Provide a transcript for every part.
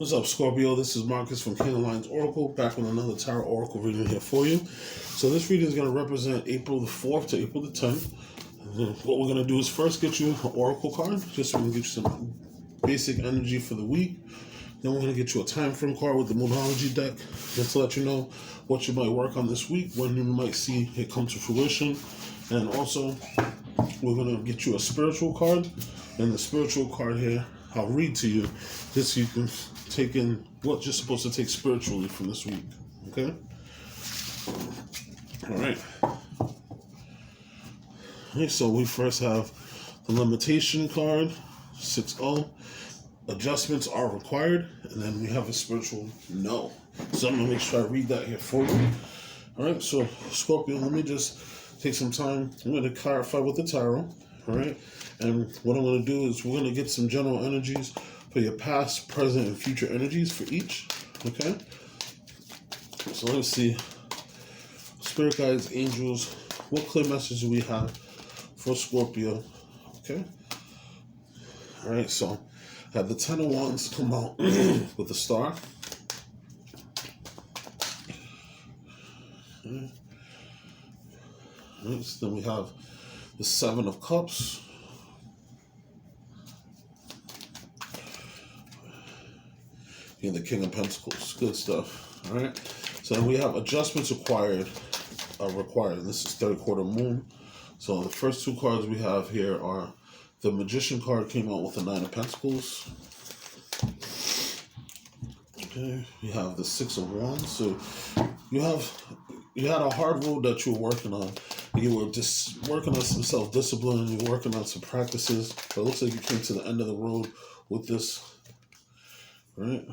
What's up, Scorpio? This is Marcus from Untitled Oracle, back with another Tarot Oracle reading here for you. So this reading is going to represent April the 4th to April the 10th. What we're going to do is first get you an Oracle card, just so we can get you some basic energy for the week. Then we're going to get you a time frame card with the Moonology deck, just to let you know what you might work on this week, when you might see it come to fruition. And also, we're going to get you a spiritual card, and the spiritual card here, I'll read to you, just so you can take in what you're supposed to take spiritually from this week. Okay? Alright. Okay, so we first have the limitation card, 6-0. Adjustments are required. And then we have a spiritual no. So I'm going to make sure I read that here for you. Alright, so Scorpio, let me just take some time. I'm going to clarify with the tarot. Alright? And what I'm going to do is we're going to get some general energies for your past, present, and future energies for each. Okay? So let's see. Spirit guides, angels, what clear message do we have for Scorpio? Okay? Alright, so I have the 10 of Wands come out with the star. Okay. Alright, so then we have the 7 of Cups. And the King of Pentacles. Good stuff. Alright. So then we have adjustments required. This is third quarter moon. So the first two cards we have here are the Magician card came out with the 9 of Pentacles. Okay. We have the 6 of Wands. So you had a hard road that you were working on. You were just working on some self-discipline. You were working on some practices. But it looks like you came to the end of the road with this. Right?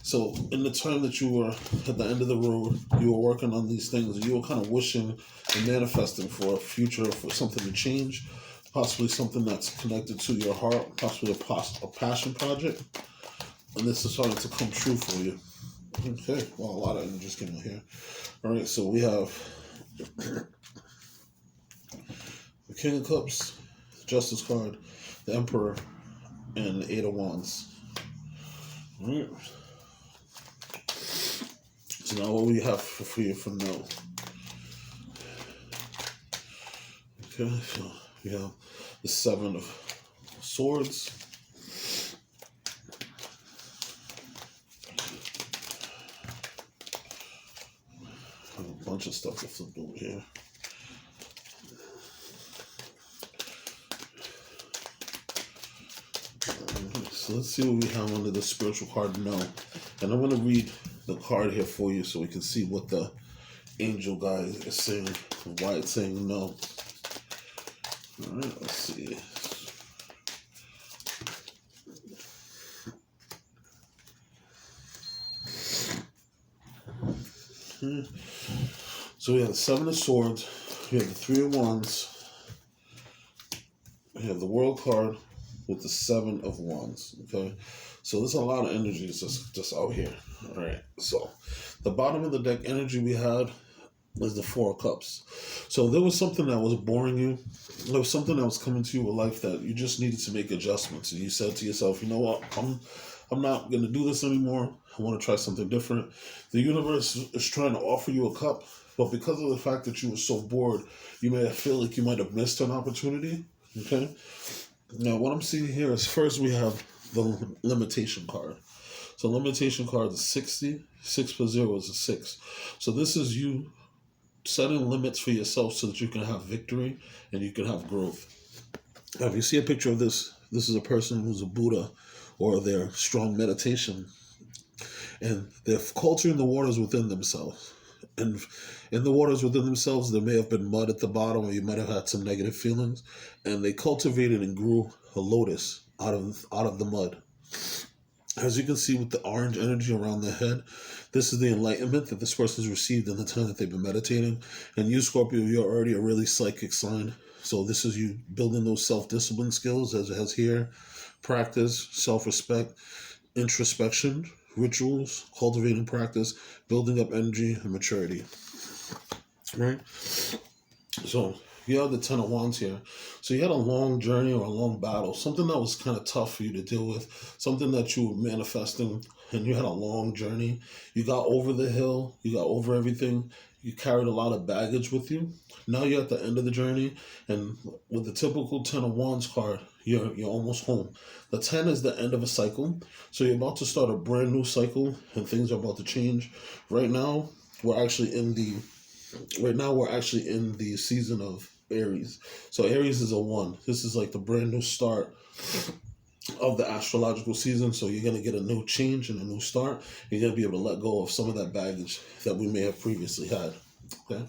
So in the time that you were at the end of the road, you were working on these things. You were kind of wishing and manifesting for a future, for something to change, possibly something that's connected to your heart, possibly a passion project. And this is starting to come true for you. Okay, well, a lot of energies came out here. All right, so we have the King of Cups, the Justice card, the Emperor, and the 8 of Wands. All right. So now what we have for you from now. Okay, so we have the 7 of Swords. A bunch of stuff to flip over here. So let's see what we have under the spiritual card no. And I'm going to read the card here for you so we can see what the angel guide is saying, why it's saying no. Alright, let's see. So we have the 7 of Swords, we have the 3 of Wands, we have the World card with the 7 of Wands. Okay, so there's a lot of energies just out here. All right, so the bottom of the deck energy we had is the 4 of Cups. So there was something that was boring you. There was something that was coming to you with life that you just needed to make adjustments, and you said to yourself, you know what, I'm not going to do this anymore. I want to try something different. The universe is trying to offer you a cup, but because of the fact that you were so bored, you may feel like you might have missed an opportunity. Okay. Now, what I'm seeing here is first we have the limitation card. So limitation card is 60. 6 plus 0 is a 6. So this is you setting limits for yourself so that you can have victory and you can have growth. Now, if you see a picture of this is a person who's a Buddha, or they're strong meditation, and they're culturing the waters within themselves. And in the waters within themselves, there may have been mud at the bottom, or you might have had some negative feelings, and they cultivated and grew a lotus out of the mud. As you can see with the orange energy around their head, this is the enlightenment that this person's received in the time that they've been meditating. And you, Scorpio, you're already a really psychic sign. So this is you building those self-discipline skills, as it has here. Practice, self-respect, introspection, rituals, cultivating practice, building up energy and maturity. Right? So you have the Ten of Wands here. So you had a long journey or a long battle, something that was kind of tough for you to deal with, something that you were manifesting, and you had a long journey. You got over the hill, you got over everything, you carried a lot of baggage with you. Now you're at the end of the journey, and with the typical Ten of Wands card, you're almost home. The 10 is the end of a cycle, so you're about to start a brand new cycle, and things are about to change. Right now, we're actually in the season of Aries. So Aries is a 1. This is like the brand new start of the astrological season. So you're going to get a new change and a new start. You're going to be able to let go of some of that baggage that we may have previously had. Okay.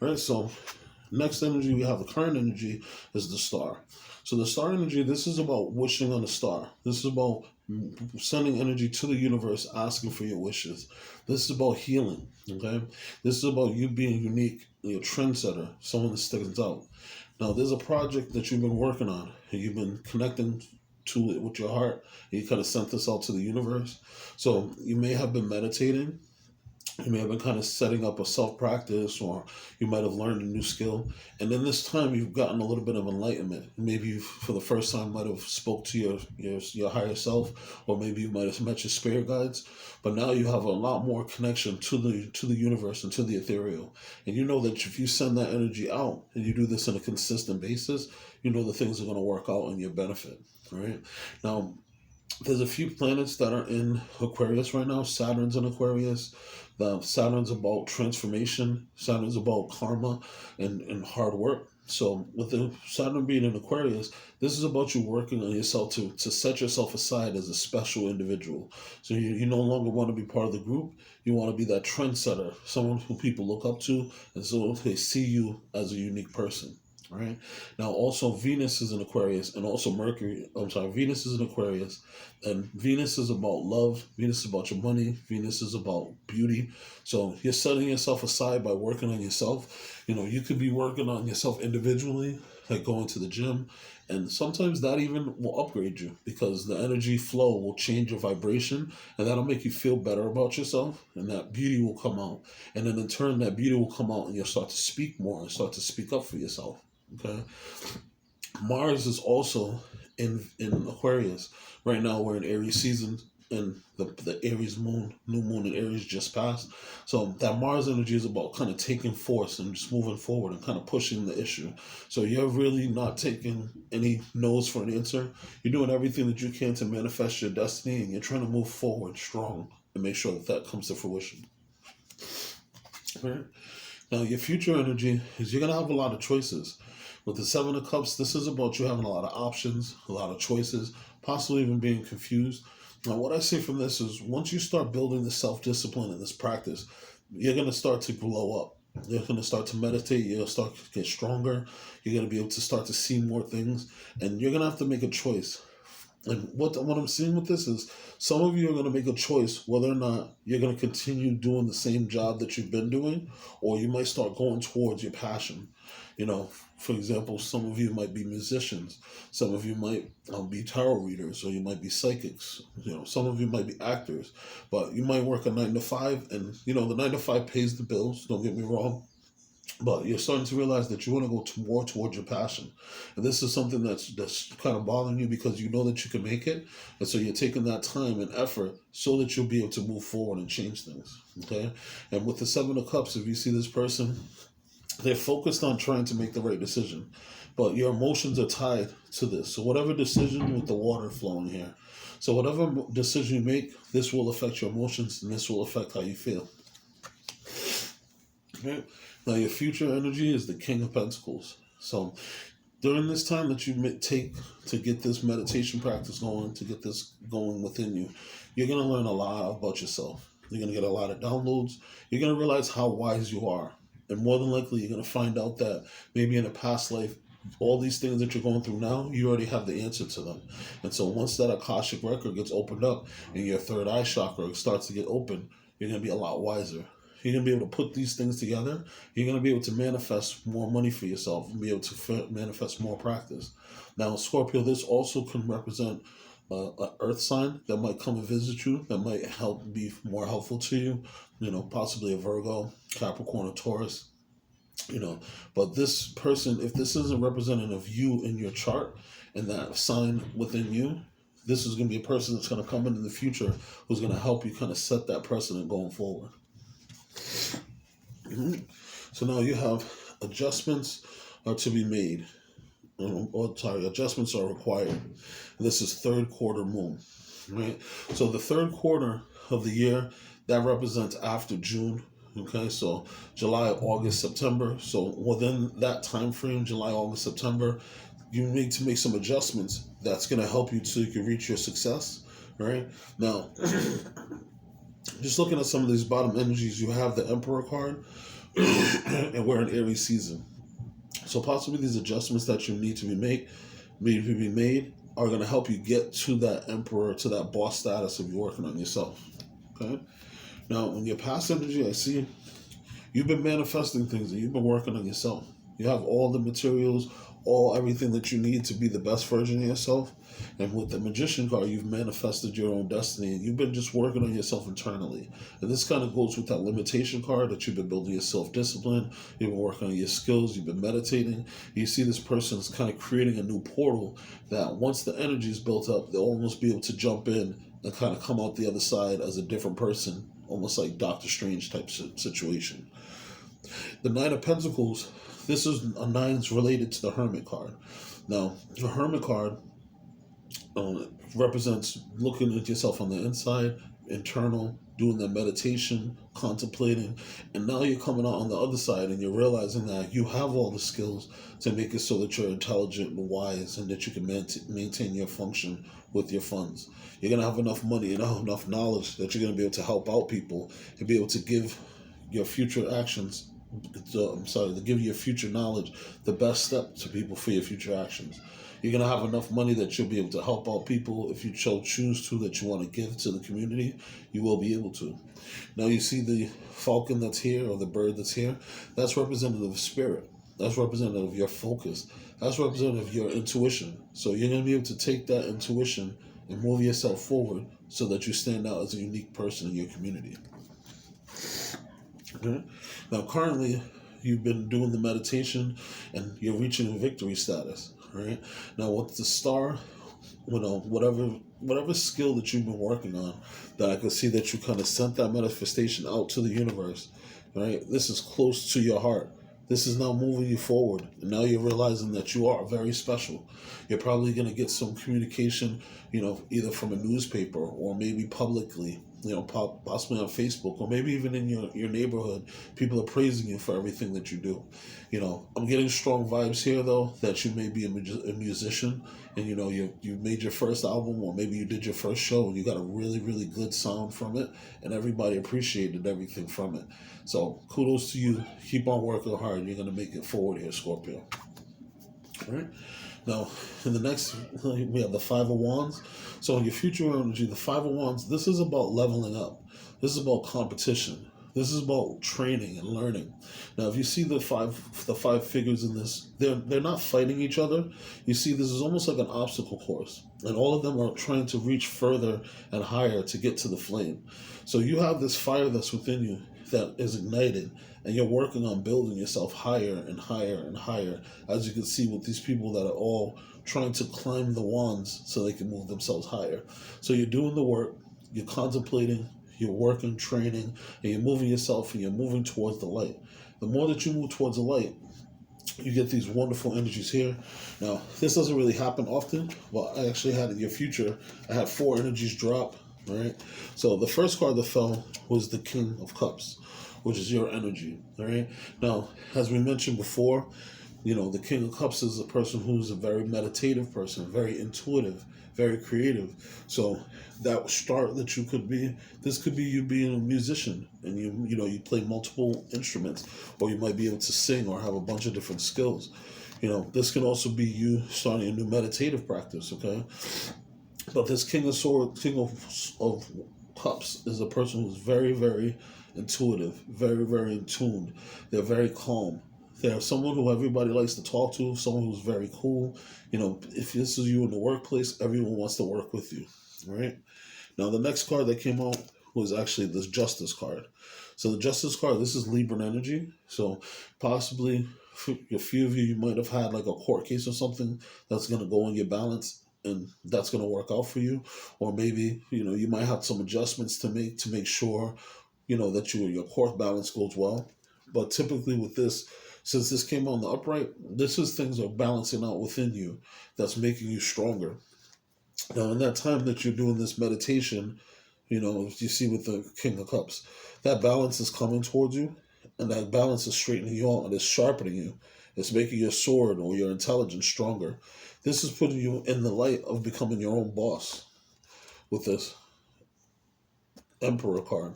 All right. So next energy we have, the current energy, is the star. So the star energy, this is about wishing on a star. This is about sending energy to the universe, asking for your wishes. This is about healing, okay? This is about you being unique, you're a trendsetter, someone that stands out. Now, there's a project that you've been working on, and you've been connecting to it with your heart, and you kind of sent this out to the universe. So you may have been meditating, you may have been kind of setting up a self-practice, or you might have learned a new skill. And then this time you've gotten a little bit of enlightenment. Maybe you, for the first time, might have spoke to your higher self, or maybe you might have met your spirit guides. But now you have a lot more connection to the universe and to the ethereal. And you know that if you send that energy out, and you do this on a consistent basis, you know that things are going to work out in your benefit. Right? Now, there's a few planets that are in Aquarius right now. Saturn's in Aquarius. Saturn's about transformation. Saturn's about karma and hard work. So with the Saturn being in Aquarius, this is about you working on yourself to set yourself aside as a special individual. So you no longer want to be part of the group. You want to be that trendsetter, someone who people look up to, and so they see you as a unique person. Right? Now, also Venus is in Aquarius, and also Venus is in Aquarius, and Venus is about love. Venus is about your money. Venus is about beauty. So you're setting yourself aside by working on yourself. You know, you could be working on yourself individually, like going to the gym, and sometimes that even will upgrade you, because the energy flow will change your vibration, and that'll make you feel better about yourself, and that beauty will come out. And then in turn, that beauty will come out, and you'll start to speak more and start to speak up for yourself. Okay. Mars is also in Aquarius. Right now we're in Aries season, and the Aries moon, new moon in Aries just passed. So that Mars energy is about kind of taking force and just moving forward and kind of pushing the issue. So you're really not taking any no's for an answer. You're doing everything that you can to manifest your destiny, and you're trying to move forward strong and make sure that that comes to fruition. All right. Now, your future energy is you're going to have a lot of choices. With the Seven of Cups, this is about you having a lot of options, a lot of choices, possibly even being confused. Now, what I see from this is once you start building this self-discipline and this practice, you're going to start to glow up. You're going to start to meditate. You're going to start to get stronger. You're going to be able to start to see more things. And you're going to have to make a choice. And what I'm seeing with this is some of you are going to make a choice whether or not you're going to continue doing the same job that you've been doing, or you might start going towards your passion. You know, for example, some of you might be musicians. Some of you might be tarot readers, or you might be psychics. You know, some of you might be actors. But you might work a 9 to 5, and, you know, the 9 to 5 pays the bills, don't get me wrong. But you're starting to realize that you want to go more towards your passion. And this is something that's kind of bothering you, because you know that you can make it. And so you're taking that time and effort so that you'll be able to move forward and change things. Okay? And with the Seven of Cups, if you see this person, they're focused on trying to make the right decision. But your emotions are tied to this. So whatever decision, with the water flowing here. So whatever decision you make, this will affect your emotions, and this will affect how you feel. Okay? Now, your future energy is the King of Pentacles. So during this time that you take to get this meditation practice going, to get this going within you, you're going to learn a lot about yourself. You're going to get a lot of downloads. You're going to realize how wise you are. And more than likely, you're going to find out that maybe in a past life, all these things that you're going through now, you already have the answer to them. And so once that Akashic record gets opened up and your third eye chakra starts to get open, you're going to be a lot wiser. You're going to be able to put these things together. You're going to be able to manifest more money for yourself and be able to manifest more practice. Now, Scorpio, this also can represent an earth sign that might come and visit you, that might help be more helpful to you. You know, possibly a Virgo, Capricorn, or Taurus. you know. But this person, if this isn't representative of you in your chart and that sign within you, this is going to be a person that's going to come in the future who's going to help you kind of set that precedent going forward. So now you have adjustments are to be made. Adjustments are required. This is third quarter moon, right? So the third quarter of the year, that represents after June. Okay, so July, August, September. So within that time frame, July, August, September, you need to make some adjustments that's going to help you so you can reach your success, right? Now, just looking at some of these bottom energies, you have the Emperor card, and we're in Aries season. So possibly these adjustments that you need to be made are going to help you get to that Emperor, to that boss status of you working on yourself. Okay. Now, in your past energy, I see you've been manifesting things and you've been working on yourself. You have all the materials, everything that you need to be the best version of yourself. And with the Magician card, you've manifested your own destiny and you've been just working on yourself internally. And this kind of goes with that limitation card that you've been building your self-discipline, you've been working on your skills, you've been meditating. You see this person's kind of creating a new portal that once the energy is built up, they'll almost be able to jump in and kind of come out the other side as a different person, almost like Doctor Strange type situation. The Nine of Pentacles, this is a nine's related to the Hermit card. Now, the Hermit card represents looking at yourself on the inside, internal, doing the meditation, contemplating, and now you're coming out on the other side and you're realizing that you have all the skills to make it so that you're intelligent and wise and that you can maintain your function with your funds. You're going to have enough money and enough knowledge that you're going to be able to help out people and be able to give your future actions, to give your future knowledge the best step to people for your future actions. You're going to have enough money that you'll be able to help out people. If you choose to, that you want to give to the community, you will be able to. Now you see the falcon that's here, or the bird that's here, that's representative of spirit. That's representative of your focus. That's representative of your intuition. So you're going to be able to take that intuition and move yourself forward so that you stand out as a unique person in your community. Okay? Now currently, you've been doing the meditation and you're reaching victory status. Right now, with the star, whatever skill that you've been working on, that I can see that you kind of sent that manifestation out to the universe. Right, this is close to your heart. This is now moving you forward, and now you're realizing that you are very special. You're probably going to get some communication, either from a newspaper or maybe publicly, possibly on Facebook, or maybe even in your neighborhood. People are praising you for everything that you do. I'm getting strong vibes here, though, that you may be a musician, and you made your first album, or maybe you did your first show, and you got a really, really good sound from it, and everybody appreciated everything from it. So kudos to you. Keep on working hard. You're going to make it forward here, Scorpio. All right. Now, in the next, we have the Five of Wands. So in your future energy, the Five of Wands, this is about leveling up. This is about competition. This is about training and learning. Now, if you see the five figures in this, they're not fighting each other. You see, this is almost like an obstacle course, and all of them are trying to reach further and higher to get to the flame. So you have this fire that's within you that is ignited, and you're working on building yourself higher and higher and higher, as you can see with these people that are all trying to climb the wands so they can move themselves higher. So you're doing the work, you're contemplating, you're working, training, and you're moving yourself, and you're moving towards the light. The more that you move towards the light, you get these wonderful energies here. Now, this doesn't really happen often, but I actually had in your future, I had 4 energies drop, right? So the first card that fell was the King of Cups, which is your energy, all right? Now, as we mentioned before, the King of Cups is a person who's a very meditative person, very intuitive, very creative. So that start that you could be, this could be you being a musician, and you play multiple instruments, or you might be able to sing or have a bunch of different skills. This can also be you starting a new meditative practice, okay? But this King of Cups is a person who's very, very intuitive, very, very in tune. They're very calm. They're someone who everybody likes to talk to, someone who's very cool. If this is you in the workplace, everyone wants to work with you, right? Now, the next card that came out was actually this Justice card. So the Justice card, this is Libran energy. So possibly a few of you might have had like a court case or something that's going to go in your balance, and that's going to work out for you. Or maybe, you might have some adjustments to make sure, that your court balance goes well. But typically with this, since this came on the upright, this is things are balancing out within you that's making you stronger. Now, in that time that you're doing this meditation, you see with the King of Cups, that balance is coming towards you, and that balance is straightening you out and it's sharpening you. It's making your sword or your intelligence stronger. This is putting you in the light of becoming your own boss with this Emperor card.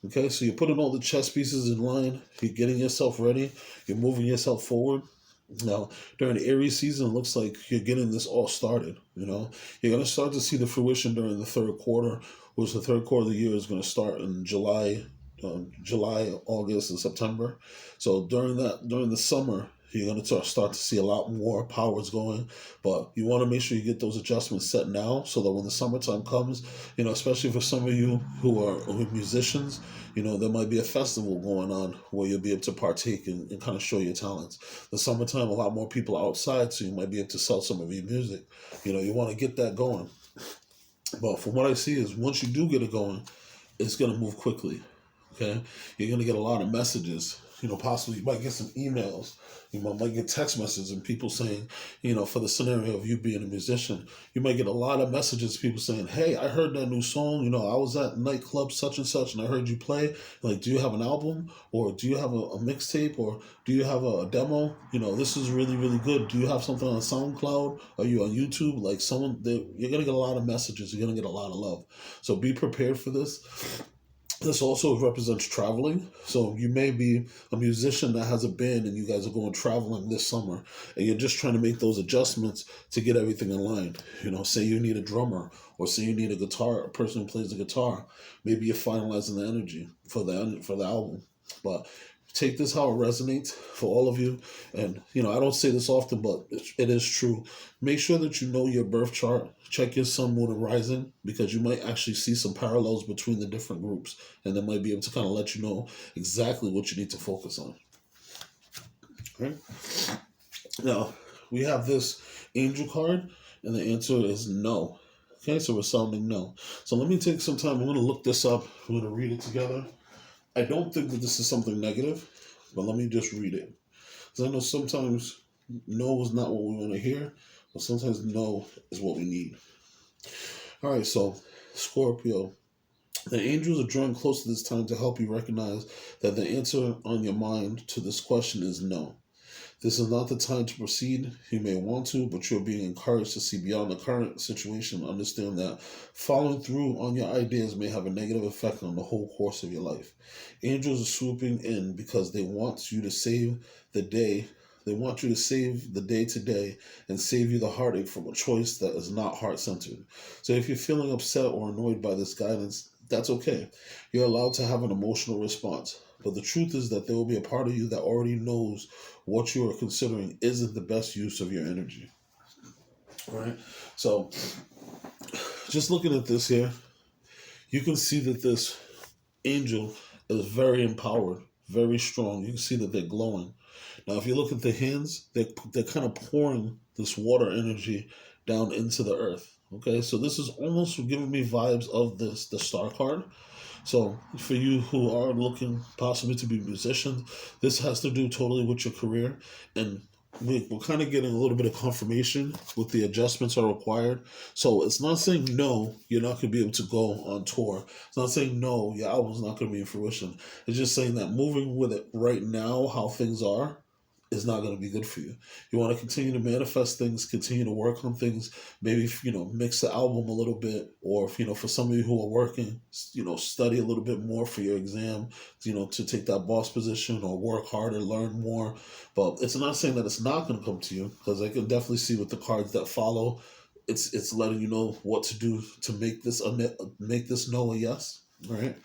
Okay, so you're putting all the chess pieces in line, you're getting yourself ready, you're moving yourself forward. Now, during the Aries season, it looks like you're getting this all started. You're going to start to see the fruition during the third quarter, which the third quarter of the year is going to start in July, August, and September. So during the summer, you're going to start to see a lot more powers going, but you want to make sure you get those adjustments set now so that when the summertime comes, especially for some of you who are musicians, there might be a festival going on where you'll be able to partake and kind of show your talents. The summertime, a lot more people outside, so you might be able to sell some of your music. You want to get that going. But from what I see is once you do get it going, it's going to move quickly. Okay? You're going to get a lot of messages. Possibly you might get some emails. You might get text messages and people saying, for the scenario of you being a musician, you might get a lot of messages, people saying, hey, I heard that new song. I was at nightclub such and such and I heard you play. Like, do you have an album? Or do you have a mixtape? Or do you have a demo? This is really, really good. Do you have something on SoundCloud? Are you on YouTube? Like you're going to get a lot of messages. You're going to get a lot of love. So be prepared for this. This also represents traveling. So you may be a musician that has a band and you guys are going traveling this summer and you're just trying to make those adjustments to get everything in line. Say you need a drummer or say you need a person who plays the guitar. Maybe you're finalizing the energy for the album. But take this how it resonates for all of you. And, I don't say this often, but it is true. Make sure that you know your birth chart. Check your sun, moon, and rising, because you might actually see some parallels between the different groups. And they might be able to kind of let you know exactly what you need to focus on. Okay? Now, we have this angel card, and the answer is no. Okay, so we're sounding no. So let me take some time. I'm going to look this up. We're going to read it together. I don't think that this is something negative, but let me just read it. Because I know sometimes no is not what we want to hear, but sometimes no is what we need. All right, so Scorpio. The angels are drawing close to this time to help you recognize that the answer on your mind to this question is no. This is not the time to proceed. You may want to, but you're being encouraged to see beyond the current situation and understand that following through on your ideas may have a negative effect on the whole course of your life. Angels are swooping in because they want you to save the day. They want you to save the day today and save you the heartache from a choice that is not heart-centered. So if you're feeling upset or annoyed by this guidance, that's okay. You're allowed to have an emotional response. But the truth is that there will be a part of you that already knows what you are considering isn't the best use of your energy. All right? So, just looking at this here, you can see that this angel is very empowered, very strong. You can see that they're glowing. Now, if you look at the hands, they're kind of pouring this water energy down into the earth. Okay? So this is almost giving me vibes of the star card. So for you who are looking possibly to be musicians, this has to do totally with your career. And we're kind of getting a little bit of confirmation with the adjustments are required. So it's not saying no, you're not going to be able to go on tour. It's not saying no, your album's not going to be in fruition. It's just saying that moving with it right now, how things are, is not going to be good for you. You want to continue to manifest things, continue to work on things, maybe, mix the album a little bit, or, for some of you who are working, study a little bit more for your exam, to take that boss position or work harder, learn more. But it's not saying that it's not going to come to you, because I can definitely see with the cards that follow, it's letting you know what to do to make this no a yes, right?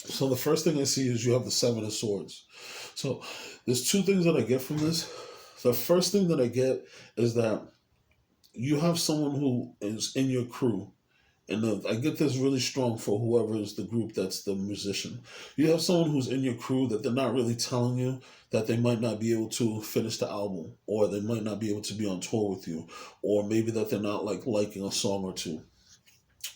So the first thing I see is you have the Seven of Swords. So there's two things that I get from this. The first thing that I get is that you have someone who is in your crew, And I get this really strong for whoever is the group that's the musician. You have someone who's in your crew that they're not really telling you that they might not be able to finish the album, or they might not be able to be on tour with you, or maybe that they're not liking a song or two.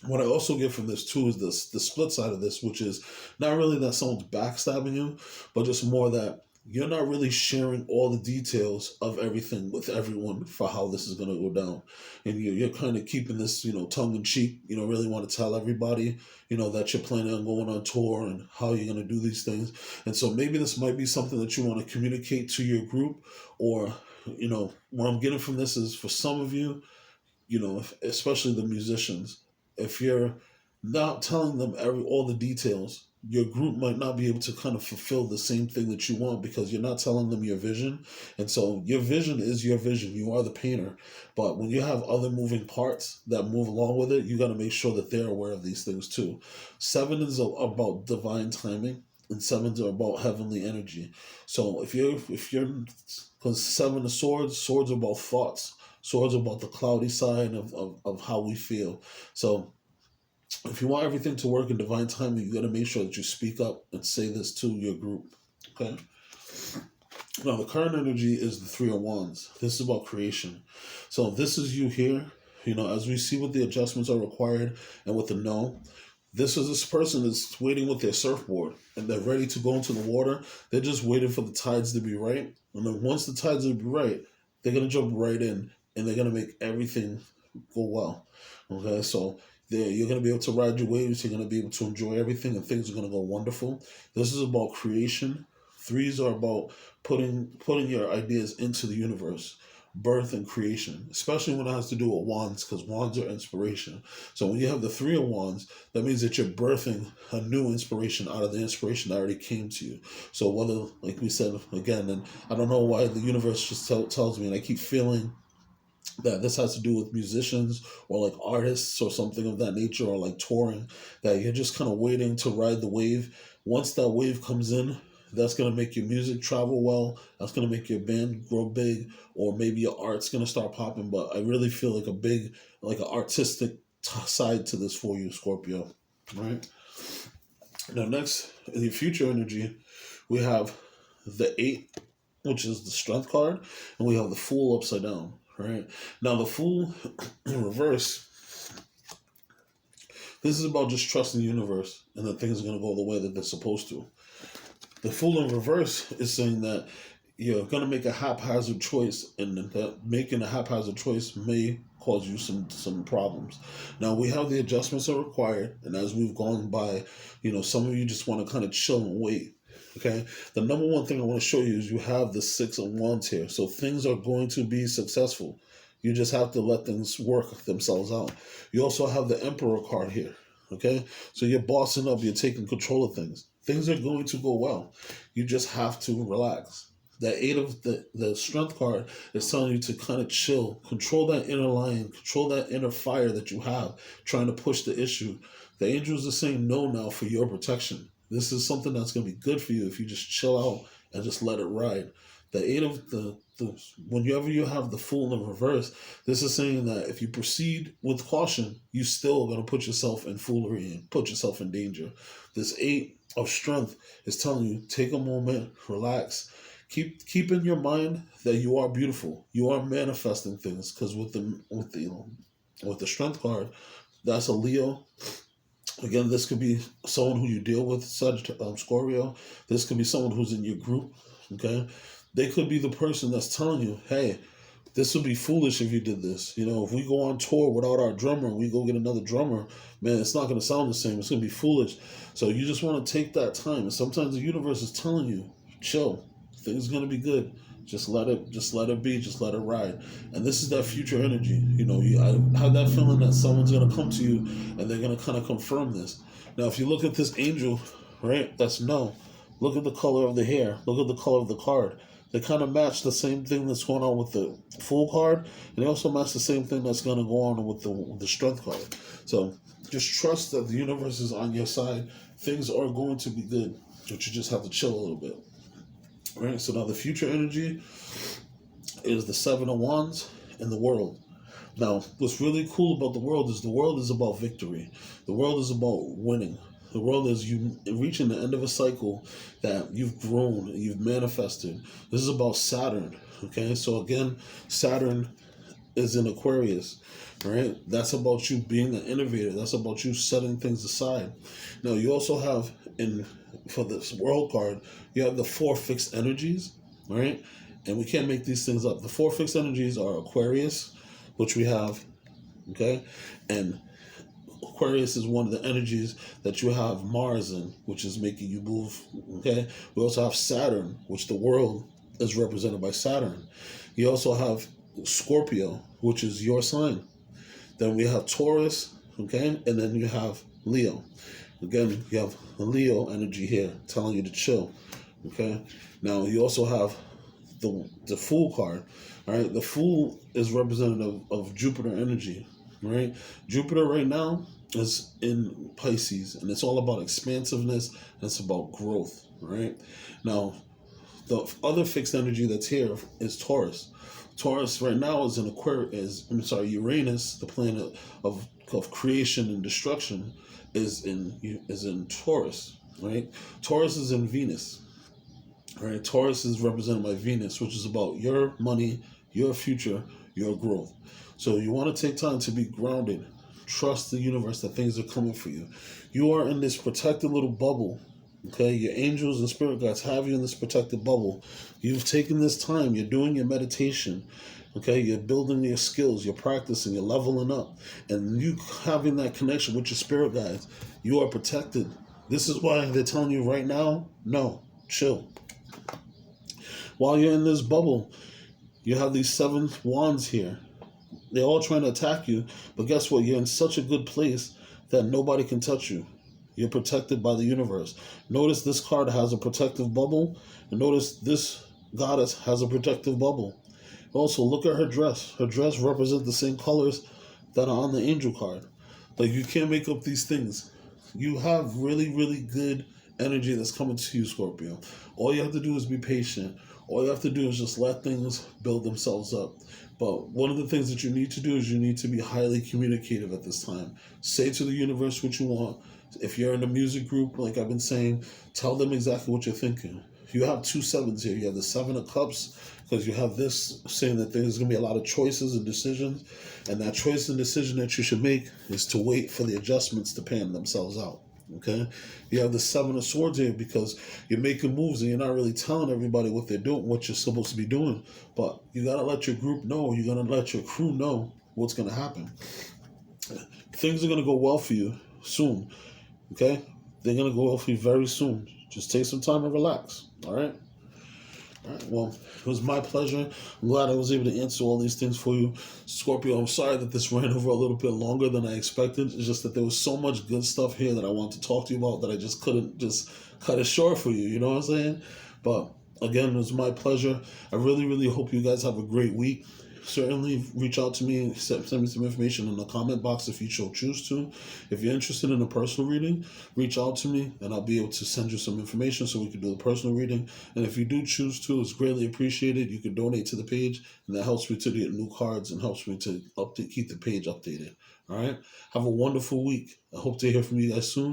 What I also get from this too is the split side of this, which is not really that someone's backstabbing you, but just more that you're not really sharing all the details of everything with everyone for how this is going to go down. And you're kind of keeping this, tongue in cheek. You don't really want to tell everybody, that you're planning on going on tour and how you're going to do these things. And so maybe this might be something that you want to communicate to your group, or, what I'm getting from this is for some of you, especially the musicians, if you're not telling them all the details, your group might not be able to kind of fulfill the same thing that you want because you're not telling them your vision. And so your vision is your vision. You are the painter. But when you have other moving parts that move along with it, you got to make sure that they're aware of these things too. 7 is about divine timing, and 7s are about heavenly energy. So if you're, because 7 of swords are about thoughts. Swords are about the cloudy side of how we feel. So if you want everything to work in divine timing, you got to make sure that you speak up and say this to your group. Okay? Now, the current energy is the 3 of Wands. This is about creation. So this is you here. As we see what the adjustments are required and what the no. This person is waiting with their surfboard and they're ready to go into the water. They're just waiting for the tides to be right. And then once the tides will be right, they're going to jump right in and they're going to make everything go well. Okay, so you're going to be able to ride your waves. You're going to be able to enjoy everything, and things are going to go wonderful. This is about creation. 3s are about putting your ideas into the universe, birth and creation, especially when it has to do with wands, because wands are inspiration. So when you have the 3 of Wands, that means that you're birthing a new inspiration out of the inspiration that already came to you. So whether, like we said again, and I don't know why the universe just tells me, and I keep feeling that this has to do with musicians or like artists or something of that nature, or like touring, that you're just kind of waiting to ride the wave. Once that wave comes in, that's going to make your music travel well. That's going to make your band grow big, or maybe your art's going to start popping. But I really feel like an artistic side to this for you, Scorpio. Right? Now, next, in the future energy, we have the 8, which is the Strength card, and we have the Fool upside down. Right? Now, the Fool in reverse, this is about just trusting the universe and that things are going to go the way that they're supposed to. The Fool in reverse is saying that you're going to make a haphazard choice, and that making a haphazard choice may cause you some problems. Now, we have the adjustments that are required, and as we've gone by, some of you just want to kind of chill and wait. Okay, the number one thing I want to show you is you have the 6 of Wands here. So things are going to be successful. You just have to let things work themselves out. You also have the Emperor card here. Okay, so you're bossing up, you're taking control of things. Things are going to go well. You just have to relax. The 8 of the Strength card is telling you to kind of chill, control that inner lion, control that inner fire that you have, trying to push the issue. The angels are saying no now for your protection. This is something that's going to be good for you if you just chill out and just let it ride. The 8 of whenever you have the Fool in reverse, this is saying that if you proceed with caution, you still are going to put yourself in foolery and put yourself in danger. This 8 of Strength is telling you, take a moment, relax. Keep in your mind that you are beautiful. You are manifesting things, because with the Strength card, that's a Leo. Again, this could be someone who you deal with, Scorpio. This could be someone who's in your group, okay? They could be the person that's telling you, hey, this would be foolish if you did this. If we go on tour without our drummer and we go get another drummer, man, it's not going to sound the same. It's going to be foolish. So you just want to take that time. And sometimes the universe is telling you, chill. Things are going to be good. Just let it be. Just let it ride. And this is that future energy. I have that feeling that someone's going to come to you and they're going to kind of confirm this. Now, if you look at this angel, right, that's no. Look at the color of the hair. Look at the color of the card. They kind of match the same thing that's going on with the Fool card. And they also match the same thing that's going to go on with the Strength card. So just trust that the universe is on your side. Things are going to be good. But you just have to chill a little bit. Right, so now the future energy is the 7 of Wands and the World. Now, what's really cool about the world is about victory. The world is about winning. The world is you reaching the end of a cycle that you've grown, you've manifested. This is about Saturn. Okay, so again, Saturn is in Aquarius, right? That's about you being an innovator. That's about you setting things aside. Now, you also have for this world card, you have the four fixed energies, right? And we can't make these things up. The four fixed energies are Aquarius, which we have, okay? And Aquarius is one of the energies that you have Mars in, which is making you move, okay? We also have Saturn, which the world is represented by Saturn. You also have Scorpio, which is your sign. Then we have Taurus, okay? And then you have Leo. Again, you have the Leo energy here telling you to chill, okay? Now, you also have the Fool card, all right? The Fool is representative of Jupiter energy, right? Jupiter right now is in Pisces, and it's all about expansiveness, and it's about growth, right? Now, the other fixed energy that's here is Taurus. Taurus right now is in Uranus, the planet of creation and destruction, is in Taurus, right? Taurus is in Venus, right? Taurus is represented by Venus, which is about your money, your future, your growth. So you want to take time to be grounded. Trust the universe that things are coming for you. You are in this protected little bubble. Okay, your angels and spirit guides have you in this protected bubble. You've taken this time. You're doing your meditation. Okay, you're building your skills. You're practicing. You're leveling up. And you having that connection with your spirit guides, you are protected. This is why they're telling you right now, no, chill. While you're in this bubble, you have these 7 wands here. They're all trying to attack you. But guess what? You're in such a good place that nobody can touch you. You're protected by the universe. Notice this card has a protective bubble. And notice this goddess has a protective bubble. Also, look at her dress. Her dress represents the same colors that are on the angel card. Like, you can't make up these things. You have really, really good energy that's coming to you, Scorpio. All you have to do is be patient. All you have to do is just let things build themselves up. But one of the things that you need to do is you need to be highly communicative at this time. Say to the universe what you want. If you're in a music group, like I've been saying, tell them exactly what you're thinking. You have 2 sevens here. You have the 7 of Cups, because you have this saying that there's going to be a lot of choices and decisions. And that choice and decision that you should make is to wait for the adjustments to pan themselves out. Okay? You have the 7 of Swords here because you're making moves and you're not really telling everybody what they're doing, what you're supposed to be doing. But you got to let your group know, you got to let your crew know what's going to happen. Things are going to go well for you soon. Okay? They're going to go well for you very soon. Just take some time and relax. All right? All right, well, it was my pleasure. I'm glad I was able to answer all these things for you. Scorpio, I'm sorry that this ran over a little bit longer than I expected. It's just that there was so much good stuff here that I wanted to talk to you about that I just couldn't just cut it short for you. You know what I'm saying? But again, it was my pleasure. I really, really hope you guys have a great week. Certainly reach out to me and send me some information in the comment box if you so choose to. If you're interested in a personal reading, reach out to me and I'll be able to send you some information so we can do the personal reading. And if you do choose to, it's greatly appreciated. You can donate to the page, and that helps me to get new cards and helps me to keep the page updated. All right? Have a wonderful week. I hope to hear from you guys soon.